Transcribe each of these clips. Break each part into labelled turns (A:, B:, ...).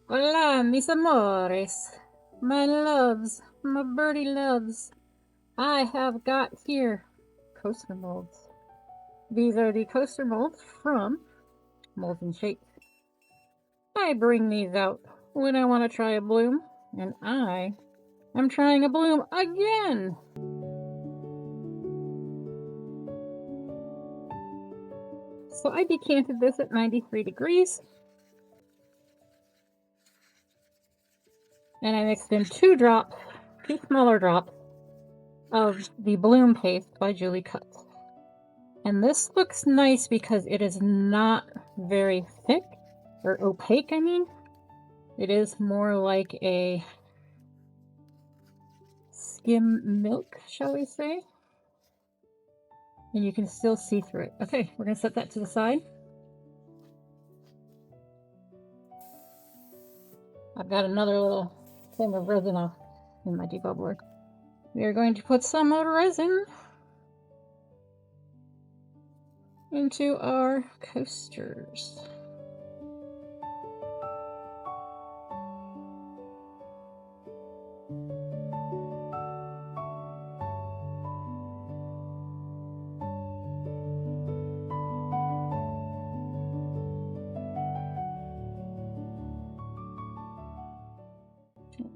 A: Hola, mis amores, my loves, my birdie loves. I have got here coaster molds. These are the coaster molds from Molds and Shapes. I bring these out when I want to try a bloom, and I am trying a bloom again. So I decanted this at 93 degrees. And I mixed in two smaller drops of the Bloom Paste by Julie Cuts. And this looks nice because it is not very thick, or opaque, I mean. It is more like a skim milk, shall we say. And you can still see through it. Okay, we're gonna set that to the side. I've got another little thing of resin in my debubbler. We are going to put some resin into our coasters.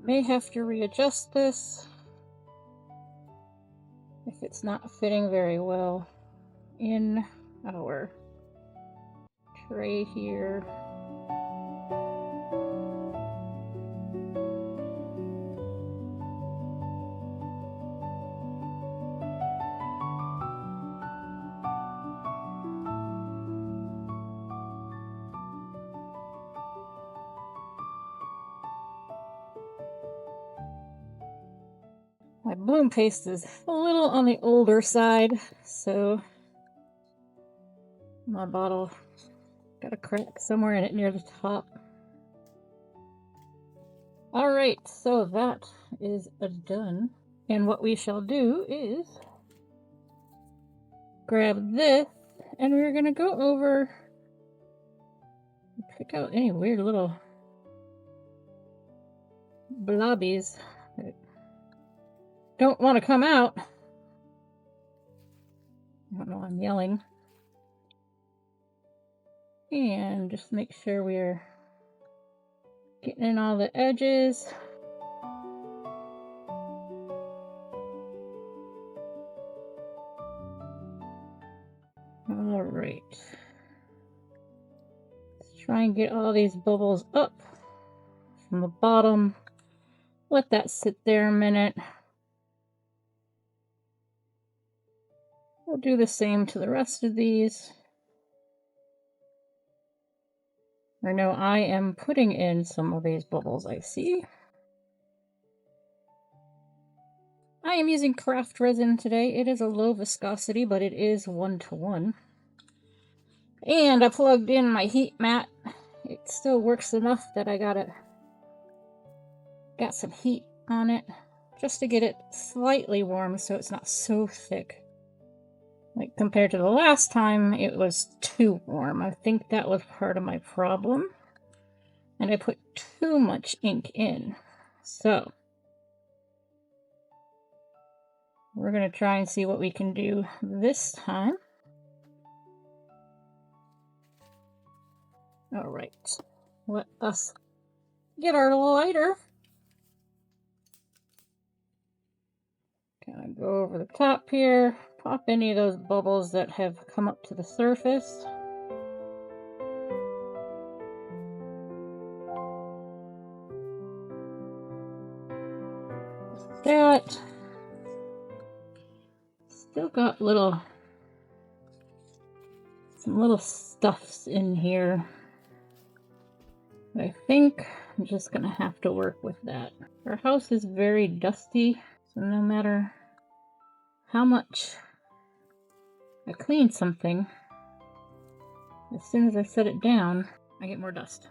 A: May have to readjust this if it's not fitting very well in our tray here. My bloom paste is a little on the older side, so my bottle got a crack somewhere in it near the top. All right, so that is done. And what we shall do is grab this, and we're gonna go over, pick out any weird little blobbies that don't want to come out. I don't know, I'm yelling. And just make sure we're getting in all the edges. All right. Let's try and get all these bubbles up from the bottom. Let that sit there a minute. We'll do the same to the rest of these. I know I am putting in some of these bubbles, I see. I am using craft resin today. It is a low viscosity, but it is 1:1. And I plugged in my heat mat. It still works enough that I got some heat on it just to get it slightly warm so it's not so thick. Like compared to the last time, it was too warm. I think that was part of my problem. And I put too much ink in. So we're going to try and see what we can do this time. All right, let us get our lighter. Kind of go over the top here, pop any of those bubbles that have come up to the surface. That still got some little stuffs in here. I think I'm just gonna have to work with that. Our house is very dusty, so no matter how much I clean something, as soon as I set it down, I get more dust.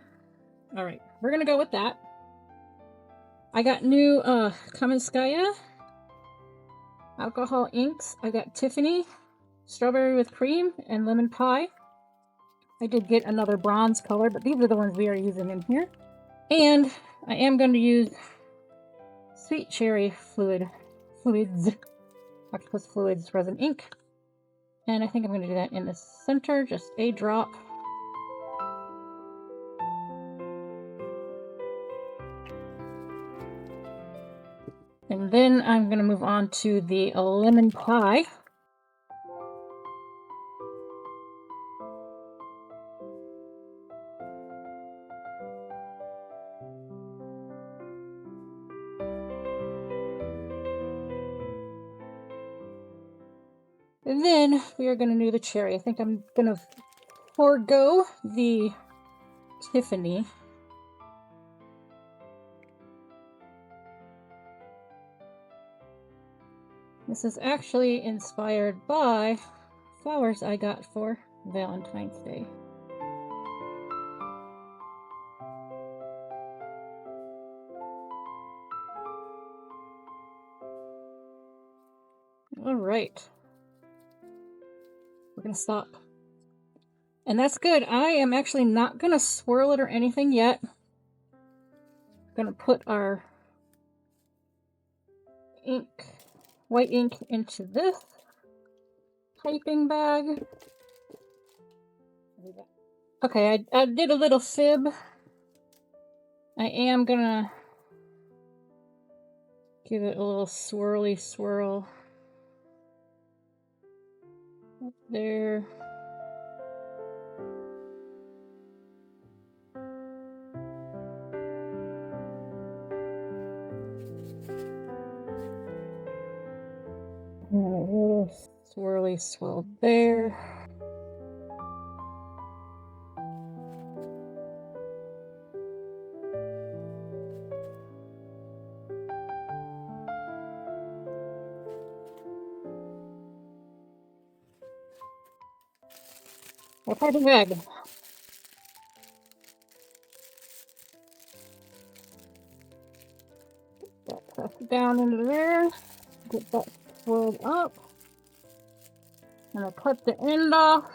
A: All right, we're gonna go with that. I got new Kamenskaya alcohol inks. I got Tiffany, strawberry with cream, and lemon pie. I did get another bronze color, but these are the ones we are using in here. And I am going to use Sweet Cherry Fluids, Octopus Fluids Resin ink. And I think I'm going to do that in the center, just a drop. And then I'm going to move on to the lemon pie. And then we are going to do the cherry. I think I'm going to forego the Tiffany. This is actually inspired by flowers I got for Valentine's Day. All right. We're going to stop. And that's good. I am actually not going to swirl it or anything yet. I'm going to put our ink, white ink, into this piping bag. Okay, I did a little fib. I am going to give it a little swirly swirl up there. And a little swirly swirl there. We're piping bag. Press down into there. Get that swirled up. I'm gonna cut the end off.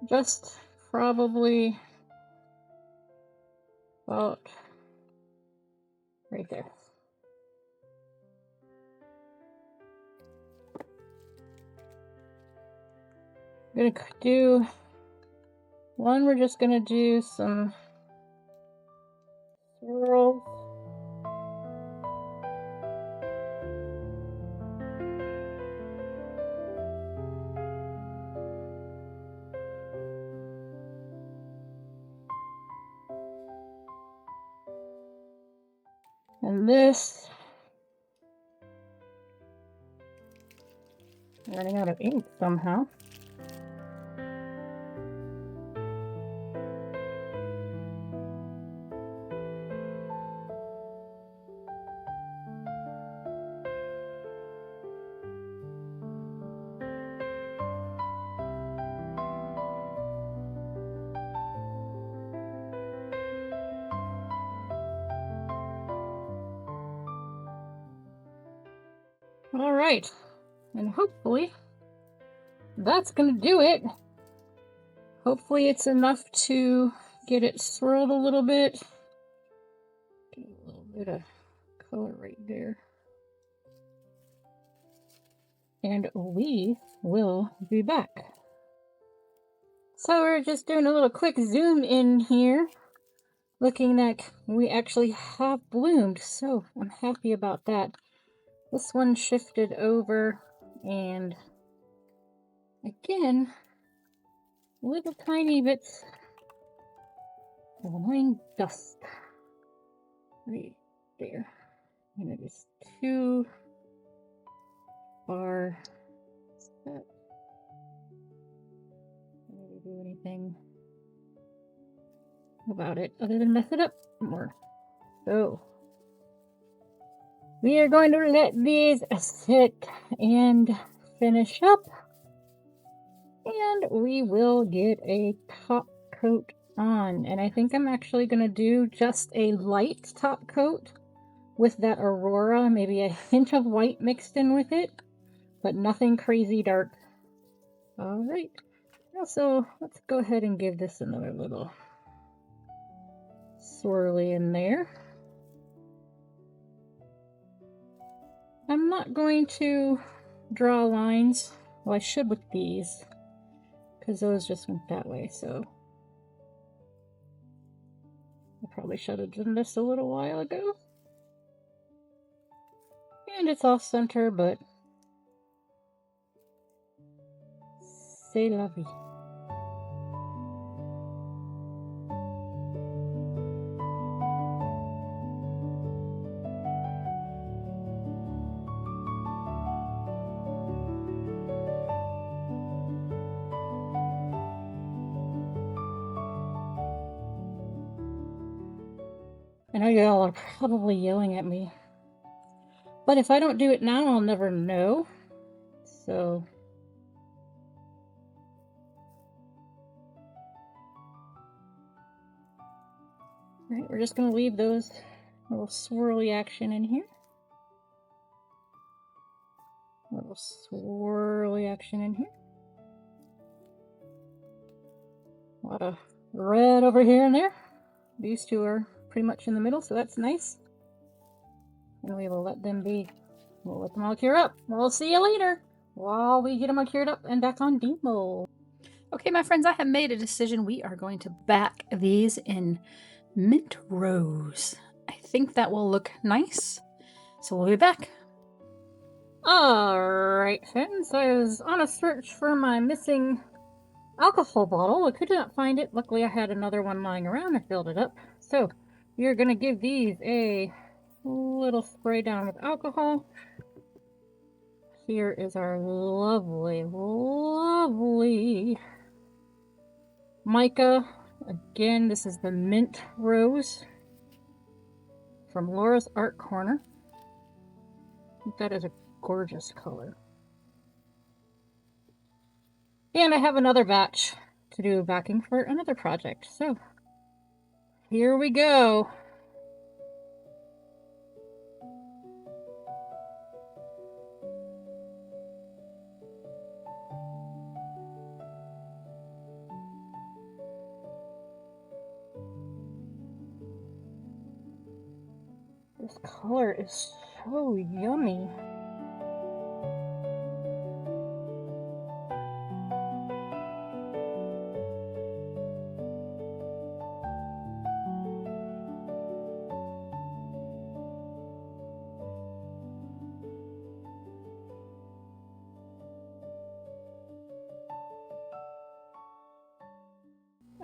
A: Just probably about right there. I'm gonna do one. We're just gonna do some swirls. And this, I'm running out of ink somehow. All right, and hopefully that's gonna do it. Hopefully it's enough to get it swirled a little bit. Get a little bit of color right there. And we will be back. So we're just doing a little quick zoom in here, looking like we actually have bloomed, so I'm happy about that. This one shifted over, and again, little tiny bits of annoying dust right there. And it is too far. Can't really do anything about it other than mess it up more. So we are going to let these sit and finish up, and we will get a top coat on. And I think I'm actually going to do just a light top coat with that Aurora, maybe a hint of white mixed in with it, but nothing crazy dark. All right, so let's go ahead and give this another little swirly in there. I'm not going to draw lines. Well, I should with these, because those just went that way, so I probably should have done this a little while ago. And it's off center, but c'est la vie. I know y'all are probably yelling at me, but if I don't do it now, I'll never know. So alright, we're just going to leave those little swirly action in here. Little swirly action in here. A lot of red over here and there. These two are pretty much in the middle, so that's nice. And we will let them be. We'll let them all cure up. We'll see you later while we get them all cured up and back on demo. Okay, my friends, I have made a decision. We are going to back these in mint rose. I think that will look nice. So we'll be back. Alright, friends. I was on a search for my missing alcohol bottle. I could not find it. Luckily, I had another one lying around. I filled it up. So you're going to give these a little spray down with alcohol. Here is our lovely, lovely mica. Again, this is the mint rose from Laura's Art Corner. I think that is a gorgeous color. And I have another batch to do backing for another project. So here we go. This color is so yummy.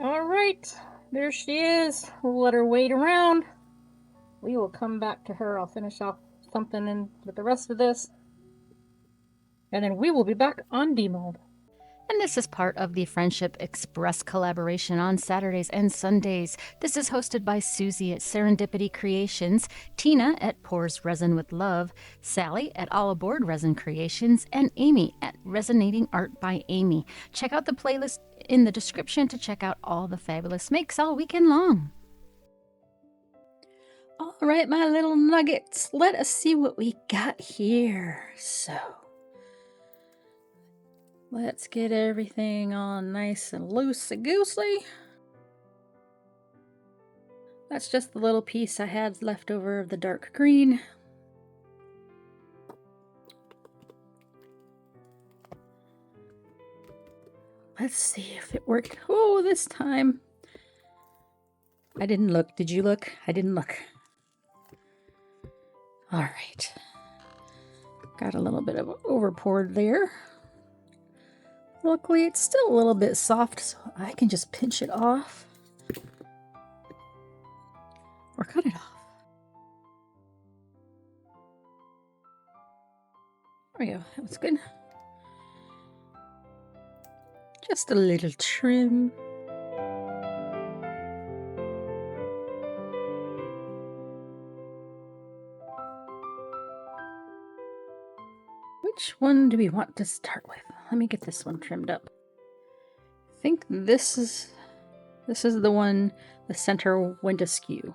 A: Alright, there she is. We'll let her wait around. We will come back to her. I'll finish off something in with the rest of this. And then we will be back on demold.
B: And this is part of the Friendship Express collaboration on Saturdays and Sundays. This is hosted by Susie at Serendipity Creations, Tina at Pours Resin with Love, Sally at All Aboard Resin Creations, and Amy at Resonating Art by Amy. Check out the playlist in the description to check out all the fabulous makes all weekend long. All right, my little nuggets, let us see what we got here. So let's get everything on nice and loosey-goosey. That's just the little piece I had left over of the dark green. Let's see if it worked. Oh, this time. I didn't look. Did you look? I didn't look. All right. Got a little bit of over poured there. Luckily, it's still a little bit soft, so I can just pinch it off. Or cut it off. There we go. That was good. Just a little trim. Which one do we want to start with? Let me get this one trimmed up. I think this is the one the center went askew.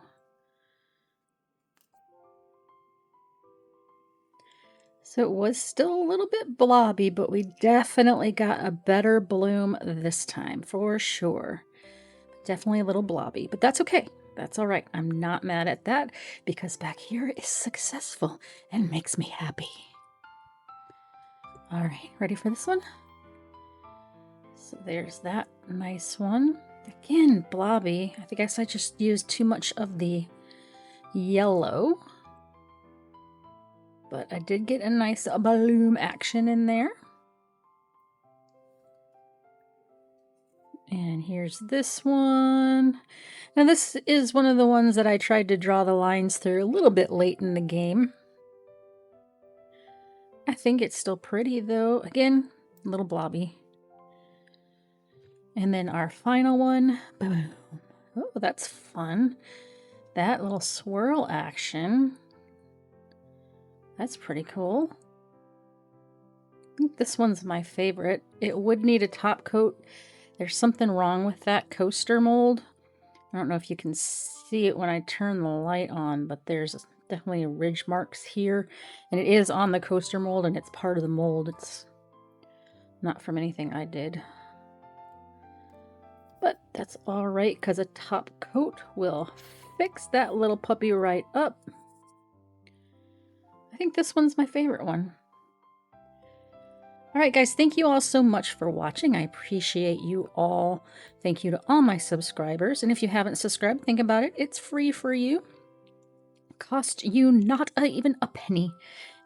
B: So it was still a little bit blobby, but we definitely got a better bloom this time, for sure. Definitely a little blobby, but that's okay. that's all right. I'm not mad at that because back here is successful and makes me happy. All right, ready for this one? So there's that nice one. Again, blobby. I guess I just used too much of the yellow. But I did get a nice bloom action in there. And here's this one. Now this is one of the ones that I tried to draw the lines through a little bit late in the game. I think it's still pretty though. Again, a little blobby. And then our final one. Boom. Oh, that's fun. That little swirl action. That's pretty cool. I think this one's my favorite. It would need a top coat. There's something wrong with that coaster mold. I don't know if you can see it when I turn the light on, but there's definitely ridge marks here. And it is on the coaster mold and it's part of the mold. It's not from anything I did. But that's all right because a top coat will fix that little puppy right up. I think this one's my favorite one. All right, guys, thank you all so much for watching. I appreciate you all. Thank you to all my subscribers. And if you haven't subscribed, think about it. It's free for you. Cost you not even a penny.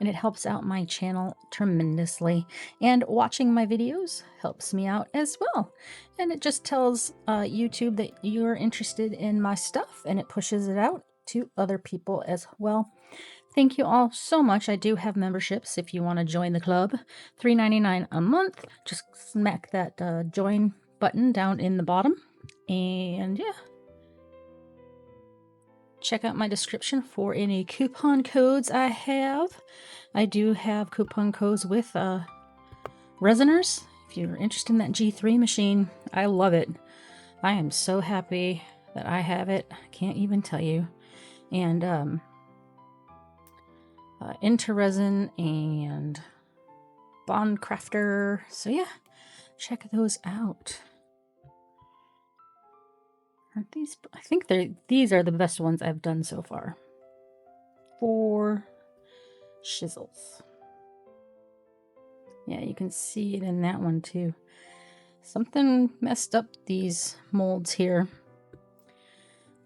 B: And it helps out my channel tremendously. And watching my videos helps me out as well. And it just tells YouTube that you're interested in my stuff. And it pushes it out to other people as well. Thank you all so much. I do have memberships if you want to join the club. $3.99 a month. Just smack that join button down in the bottom. And yeah. Check out my description for any coupon codes I have. I do have coupon codes with Resiners. If you're interested in that G3 machine, I love it. I am so happy that I have it. I can't even tell you. And Into Resin and Bond Crafter. So yeah, check those out. Aren't these? I think these are the best ones I've done so far. 4 chisels. Yeah, you can see it in that one too. Something messed up these molds here.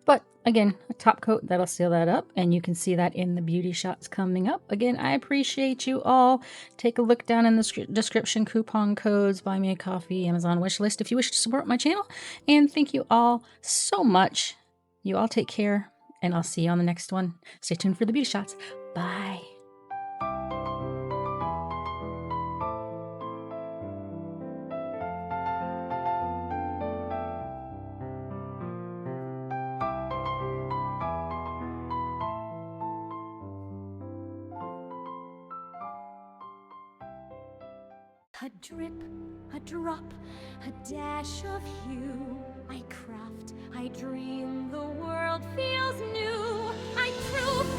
B: But again, a top coat that'll seal that up, and you can see that in the beauty shots coming up. Again, I appreciate you all. Take a look down in the description, coupon codes, buy me a coffee, Amazon wishlist if you wish to support my channel. And thank you all so much. You all take care, and I'll see you on the next one. Stay tuned for the beauty shots. Bye.
C: A drip, a drop, a dash of hue. I craft, I dream, the world feels new. I prove